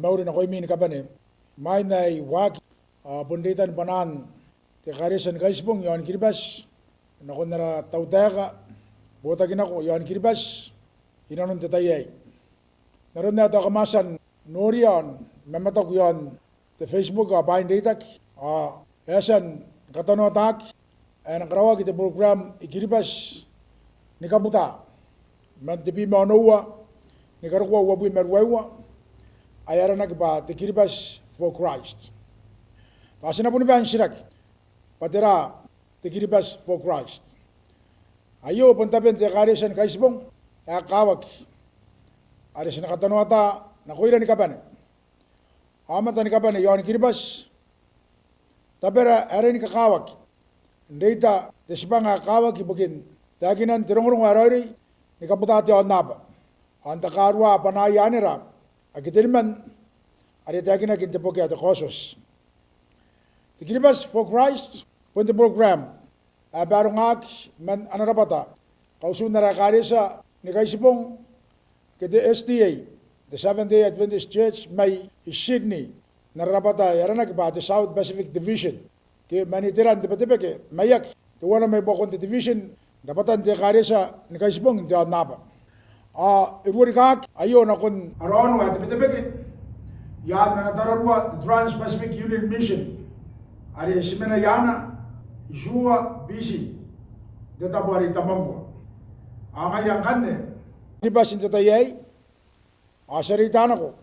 Mauri na koimi ni kapane mai nai waki bunditan banan te karisan kaisbong yon kiribas na konara tautaka bota kinako yon kiribas inanon tetayay naron na to kamasan norion mematok yon te Facebook bain datak esan katano tak en krawa kita program ikiribas nikabuta man tepi manowa nikarwa wabu merwewa ayara nagba te Kiribati For Christ. Pasina pun ban sirak patera te Kiribati For Christ. Ayo puntapen te karisan kaisbong kawak arisan katano ata nakoira ni kapane amata ni kapane yon Kiribati tapera are ni kakawak ndeta te sibanga kawak ibukin taginan tirongorong arori ni kaputa te onaba anta karwa panayanira akitiriman ari tagina kintepoke at kosos the Kiribati For Christ pun the program barungak man anarapata kausun narakarisa ni kaisipong kete SDA the Seventh-day Adventist Church may Sydney narapata yaranak ba the South Pacific Division ke manitiran tepeke mayak ke wana may bokon the division dapatan te karisa ni kaisipong de napa irurikak ayo na kun aron wa tepeke yan na natararwa the Trans-Pacific Union Mission ari simena yana Jua BC de Taabua tamavu angayang kanne libasin tatayay asarita nako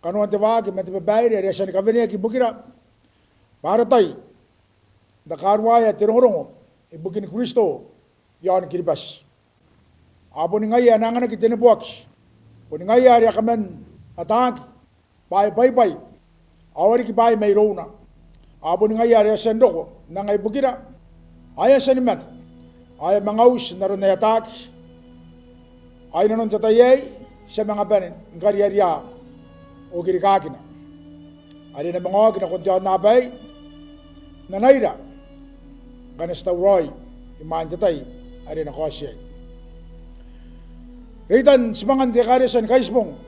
kanuan tewag mete bayre resan kavenia ki bukira paratay dakarwaya tirongrongo ibukin Kristo yan Kiribati abo ni ngaya nangana kitenebuak po ni ngaya ari kamen atak bay awari ki bay mayrona abo ni ngaya ari sendoko nangay bukira aya sanimat aya mangaus naron na atak ay nanon tatayay sa mga banin ngariya o girikakina ari na mga na kuntiyan nabay nanayra ganesta roy iman tatay ari na kosyay Ritan semangan te karisan kaisbong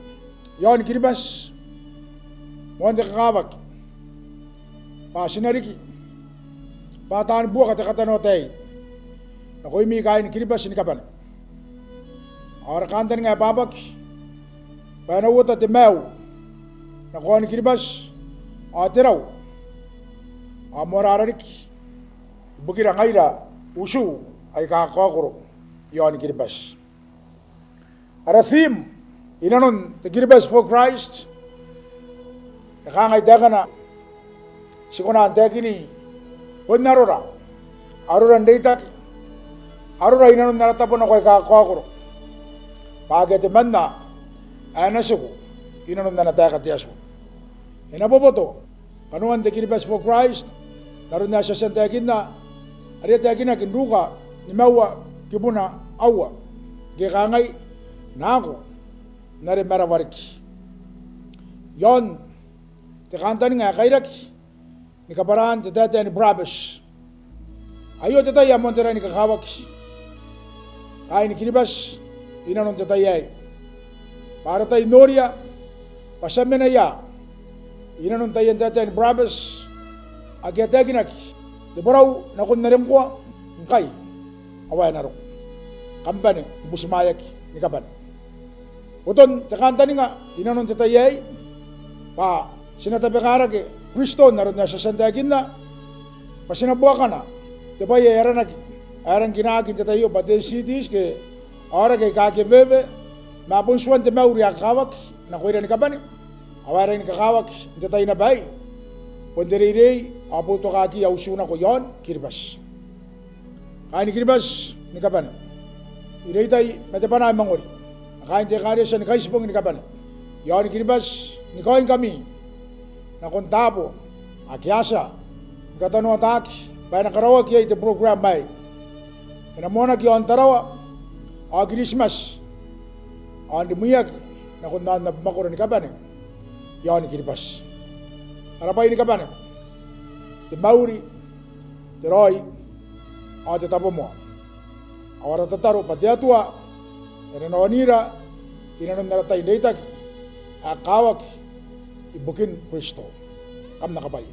yon Kiribati monte kakawak pa sinariki pataan buwa kata tay ako'y may kain Kiribati ni kapan arakantan nga babak panawuta te mew nakuha ni Kiribati atiraw amorararik bukira ngayra usu ay kakakuro yon Kiribati Ara theme inanon the Kiribati For Christ nakangay daga na sikuna antekini pun narora arora ndeitak arora inanon naratapon ako kakakuro pagete manna anasuko inanon nanataka tiyaso inaboboto kanuan the Kiribati For Christ naron na siya santekin na ariyatekin na kinduka ni mawa kibuna awa gikangay Naako nare marawariki yon te kantan nga kairak ni kaparan te tete ni brabes ayo te tayo montera ni kakawak ay ni Kiribati inanon te tayo para tayo noria pasamen na ya inanon tayo tete ni brabes agyateginak de boraw na kun naremkwa ngkay away naro kampane busimayak ni kapan Uton, takanta nga, inanon tatayay, pa, sinatabekara ke, Kristo, naroon na sa santagin na, pa sinabuwa ka na, diba yaran kinagin tatayo, pati cities, ke, ora kay kakiveve, mapunsuan te Mauri akawak, nakuira ni kapan, awaran ni kakawak, tatay na bay, ponderirey, aputo kaki, ausuna ko yon, Kiribati. Kaya ni Kiribati, ni kapan, ireitay, matapanay mangol, kain te karisan ni kaisipong ni kapan yon Kiribati ni kain kami na kontabo akyasa katano atak bay nakarawag yay te program bay inamona ki on tarawa a Christmas on dimuyak na kundan na makuro ni kapan yon Kiribati arapay ni kapan te Mauri te Roy a te Taabua mo awara tataro patiatua inanon naratay daytak akawak ibukin Kristo. Kam nakabay.